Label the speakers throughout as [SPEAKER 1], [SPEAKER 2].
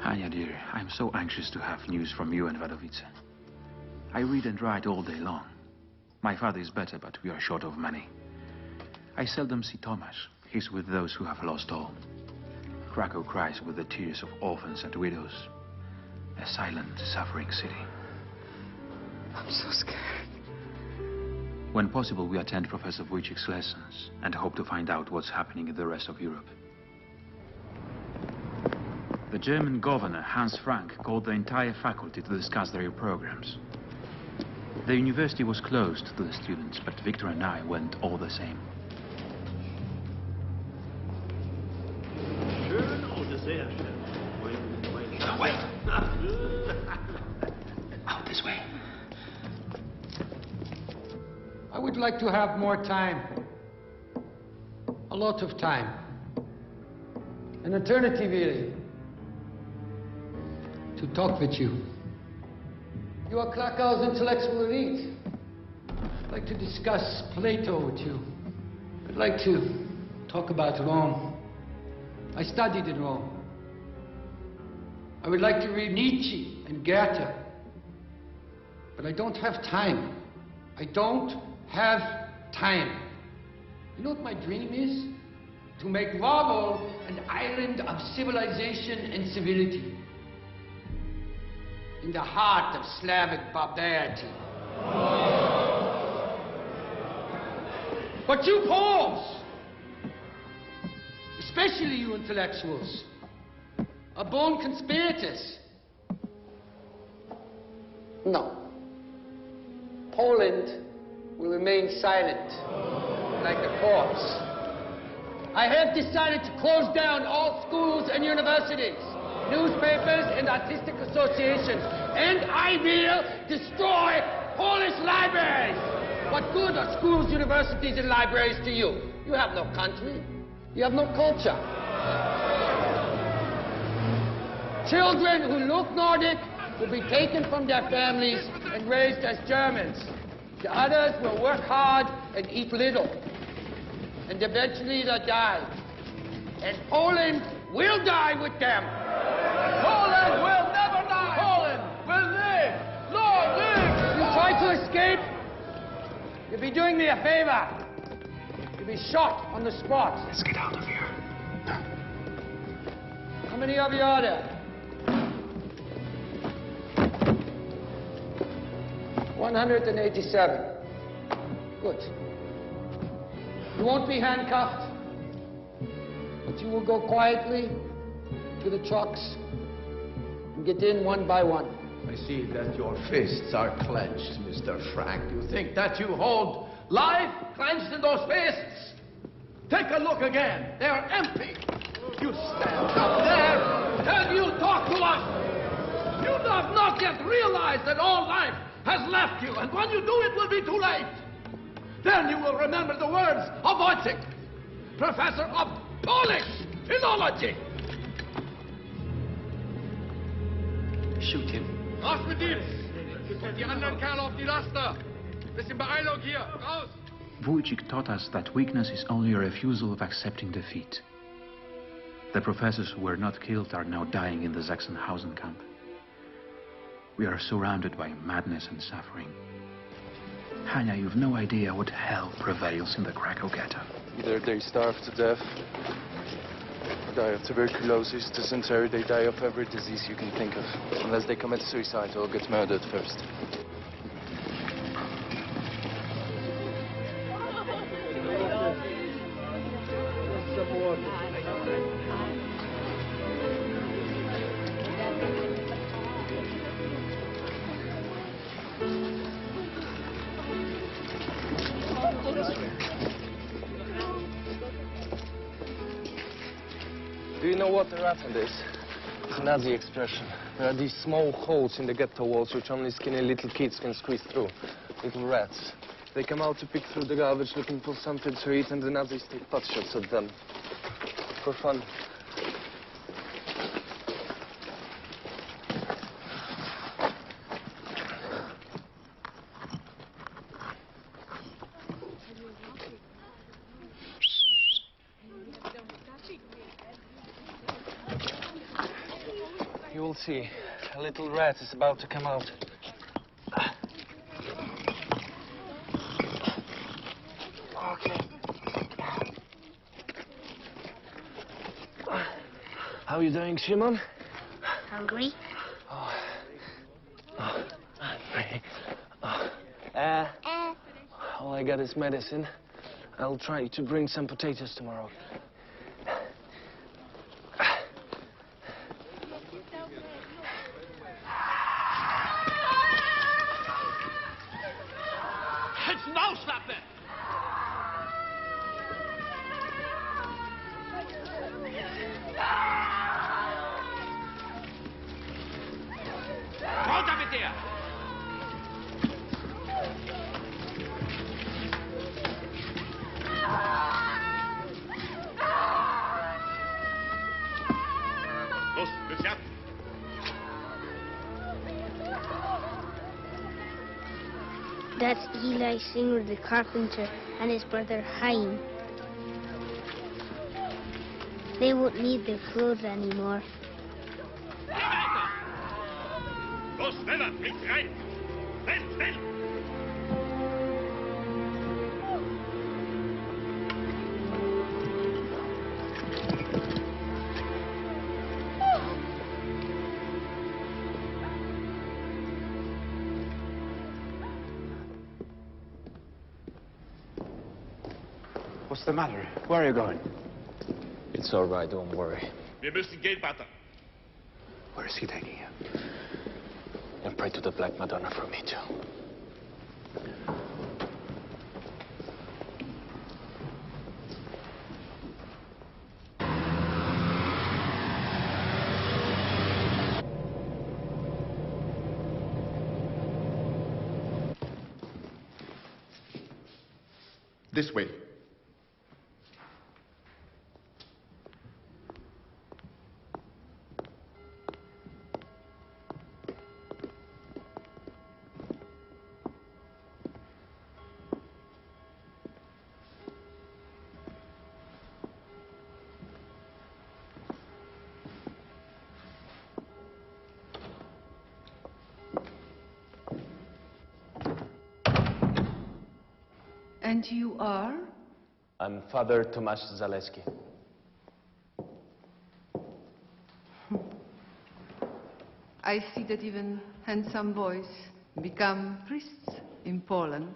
[SPEAKER 1] Anya, dear, I'm so anxious to have news from you and Wadowice. I read and write all day long. My father is better, but we are short of money. I seldom see Tomasz. He's with those who have lost all. Krakow cries with the tears of orphans and widows. A silent, suffering city.
[SPEAKER 2] I'm so scared.
[SPEAKER 1] When possible, we attend Professor Wojciech's lessons and hope to find out what's happening in the rest of Europe. The German governor, Hans Frank, called the entire faculty to discuss their programs. The university was closed to the students, but Victor and I went all the same.
[SPEAKER 3] Schön oder sehr schön?
[SPEAKER 4] No, wait. Out this way.
[SPEAKER 5] I would like to have more time. A lot of time. An eternity, really. To talk with you. You are Krakow's intellectual elite. I'd like to discuss Plato with you. I'd like to talk about Rome. I studied in Rome. I would like to read Nietzsche and Goethe. But I don't have time. I don't have time. You know what my dream is? To make Warhol an island of civilization and civility. In the heart of Slavic barbarity. But you Poles, especially you intellectuals, are born conspirators. No. Poland will remain silent, like a corpse. I have decided to close down all schools and universities, newspapers and artistic associations, and I will destroy Polish libraries. What good are schools, universities, and libraries to you? You have no country. You have no culture. Children who look Nordic will be taken from their families and raised as Germans. The others will work hard and eat little. And eventually they'll die. And Poland will die with them.
[SPEAKER 3] Poland will never die! Poland will live! Lord, live!
[SPEAKER 5] You try to escape, you'll be doing me a favor. You'll be shot on the spot.
[SPEAKER 4] Let's get out of here.
[SPEAKER 5] How many of you are there? 187. Good. You won't be handcuffed, but you will go quietly to the trucks and get in one by one.
[SPEAKER 3] I see that your fists are clenched, Mr. Frank. You think that you hold life clenched in those fists? Take a look again. They're empty. You stand up there and you talk to us. You have not yet realized that all life has left you, and when you do, it will be too late. Then you will remember the words of Wojciech, professor of Polish philology.
[SPEAKER 4] Shoot him.
[SPEAKER 6] Raus mit ihm! Die anderen Kerle auf die Laster! Bisschen Beeilung hier! Raus!
[SPEAKER 1] Wojciech taught us that weakness is only a refusal of accepting defeat. The professors who were not killed are now dying in the Sachsenhausen camp. We are surrounded by madness and suffering. Hania, you've no idea what hell prevails in the Krakow ghetto.
[SPEAKER 7] Either they starve to death, or die of tuberculosis, dysentery, they die of every disease you can think of. Unless they commit suicide or get murdered first. Do you know what a raffle is? It's a Nazi expression. There are these small holes in the ghetto walls which only skinny little kids can squeeze through. Little rats. They come out to pick through the garbage looking for something to eat, and the Nazis take pot shots at them. For fun. You You will see. A little rat is about to come out. Okay. How are you doing, Shimon?
[SPEAKER 8] Hungry?
[SPEAKER 7] All I got is medicine. I'll try to bring some potatoes tomorrow.
[SPEAKER 3] It's no slappen! Runter mit dir! Los, willst du ab?
[SPEAKER 8] That's Eli Singer the carpenter and his brother Chaim. They won't need their clothes anymore.
[SPEAKER 6] Los, schneller, links rein! Schnell, schnell!
[SPEAKER 1] What's the matter? Where are you going?
[SPEAKER 7] It's all right, don't worry.
[SPEAKER 6] Wir müssen gehen, Vater.
[SPEAKER 1] Where is he taking you?
[SPEAKER 7] And pray to the Black Madonna for me, too.
[SPEAKER 6] This way.
[SPEAKER 2] And you are?
[SPEAKER 7] I'm Father Tomasz Zaleski.
[SPEAKER 2] I see that even handsome boys become priests in Poland.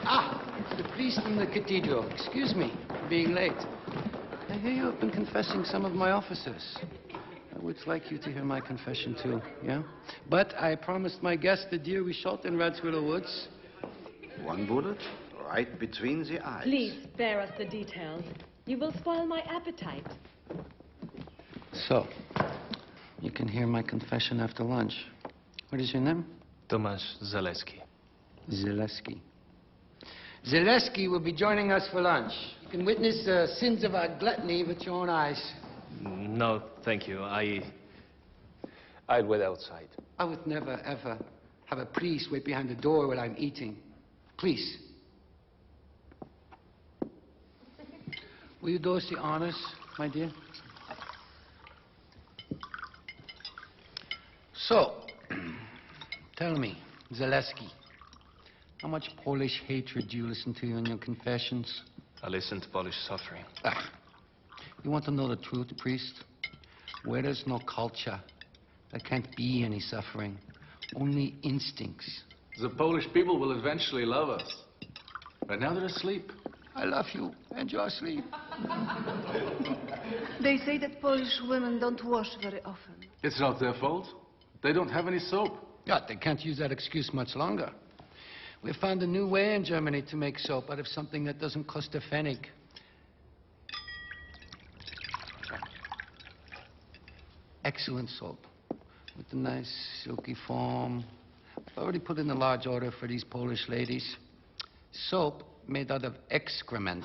[SPEAKER 5] Ah, it's the priest in the cathedral. Excuse me for being late. I hear you have been confessing some of my officers. I would like you to hear my confession too, yeah? But I promised my guest the deer we shot in Radswillow Woods.
[SPEAKER 9] One bullet, right between the eyes.
[SPEAKER 10] Please spare us the details. You will spoil my appetite.
[SPEAKER 5] So, you can hear my confession after lunch. What is your name?
[SPEAKER 7] Tomasz Zaleski.
[SPEAKER 5] Zaleski. Zaleski will be joining us for lunch. You can witness the sins of our gluttony with your own eyes.
[SPEAKER 7] No, thank you. I'd wait outside.
[SPEAKER 5] I would never, ever have a priest wait behind the door while I'm eating. Please. Will you do us the honors, my dear? So, tell me, Zaleski, how much Polish hatred do you listen to in your confessions?
[SPEAKER 7] I listen to Polish suffering.
[SPEAKER 5] You want to know the truth, priest? Where there's no culture, there can't be any suffering, only instincts.
[SPEAKER 11] The Polish people will eventually love us. Right now they're asleep.
[SPEAKER 5] I love you, and you're asleep.
[SPEAKER 2] They say that Polish women don't wash very often.
[SPEAKER 11] It's not their fault. They don't have any soap.
[SPEAKER 5] Yeah, they can't use that excuse much longer. We found a new way in Germany to make soap out of something that doesn't cost a pfennig. Excellent soap, with a nice silky foam. I've already put in a large order for these Polish ladies. Soap made out of excrement.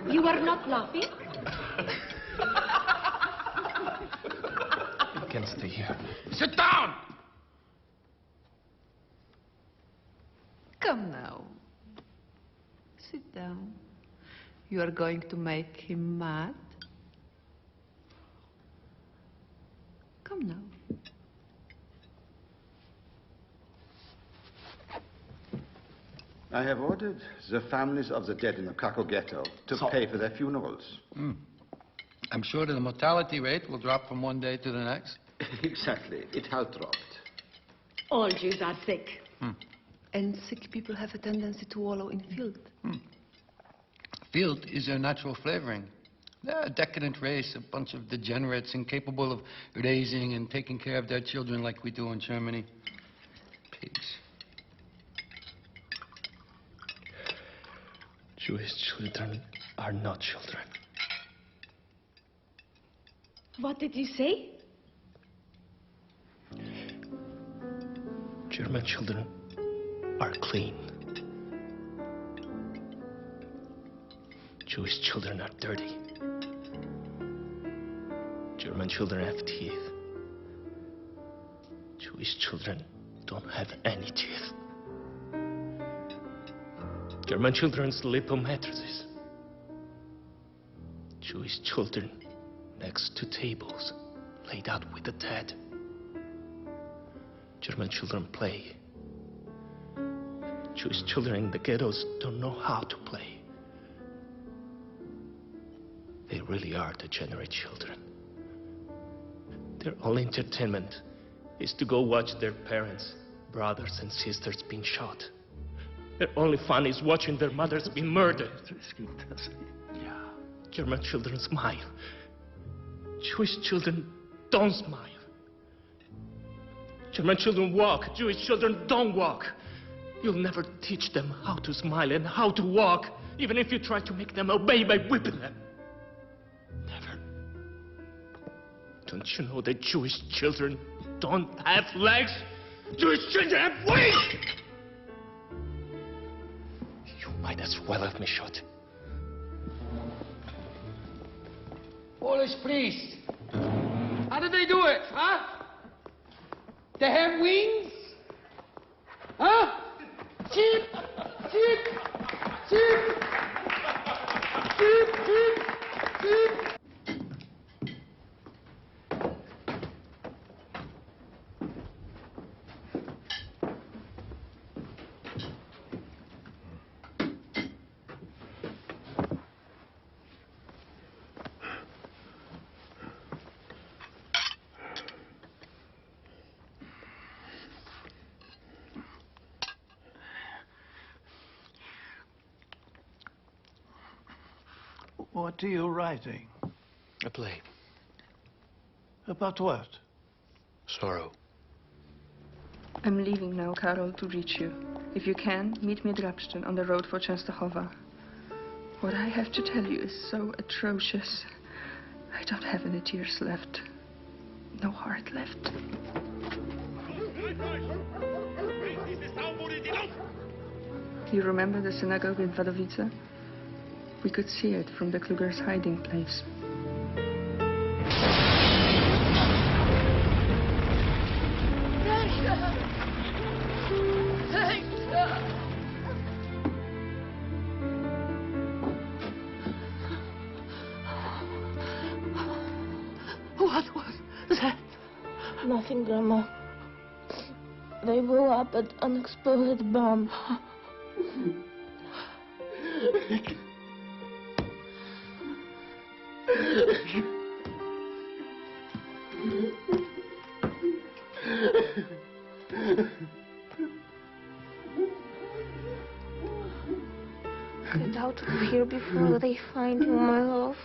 [SPEAKER 10] You are not laughing?
[SPEAKER 7] I can't stay here.
[SPEAKER 5] Sit down!
[SPEAKER 2] Come now. Sit down. You are going to make him mad? Come now.
[SPEAKER 9] I have ordered the families of the dead in the Krakow ghetto to pay for their funerals.
[SPEAKER 5] I'm sure that the mortality rate will drop from one day to the next.
[SPEAKER 9] Exactly. It has dropped.
[SPEAKER 10] All Jews are sick.
[SPEAKER 2] And sick people have a tendency to wallow in filth.
[SPEAKER 5] Filth is their natural flavoring. They're a decadent race, a bunch of degenerates incapable of raising and taking care of their children like we do in Germany. Pigs.
[SPEAKER 7] Jewish children are not children.
[SPEAKER 10] What did you say?
[SPEAKER 7] German children are clean. Jewish children are dirty. German children have teeth. Jewish children don't have any teeth. German children sleep on mattresses. Jewish children next to tables laid out with the dead. German children play. Jewish children in the ghettos don't know how to play. They really are degenerate children. Their only entertainment is to go watch their parents, brothers and sisters being shot. Their only fun is watching their mothers be murdered. German children smile. Jewish children don't smile. German children walk. Jewish children don't walk. You'll never teach them how to smile and how to walk, even if you try to make them obey by whipping them. Never. Don't you know that Jewish children don't have legs? Jewish children have wings! You might as well have me shot.
[SPEAKER 5] Polish priest. How did they do it, huh? They have wings? Huh? Sheep! Sheep! Sheep! Sheep! Sheep! Sheep!
[SPEAKER 12] What are you writing?
[SPEAKER 7] A play.
[SPEAKER 12] About what?
[SPEAKER 7] Sorrow.
[SPEAKER 13] I'm leaving now, Karol, to reach you. If you can, meet me at Grabstein on the road for Częstochowa. What I have to tell you is so atrocious. I don't have any tears left. No heart left. You remember the synagogue in Wadowice? We could see it from the Klugers' hiding place.
[SPEAKER 2] What was that?
[SPEAKER 8] Nothing, Grandma. They blew up an unexploded bomb. Get out of here before they find you, my love.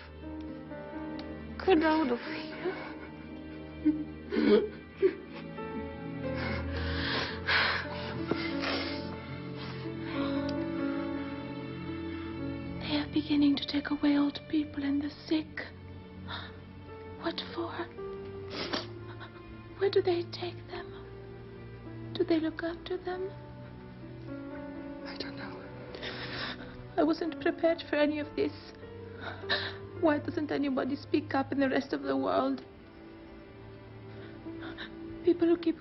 [SPEAKER 8] Get out of here.
[SPEAKER 14] They are beginning to take away old people and the sick. What for? Where do they take them? Do they look after them?
[SPEAKER 13] I don't know.
[SPEAKER 14] I wasn't prepared for any of this. Why doesn't anybody speak up in the rest of the world? People who keep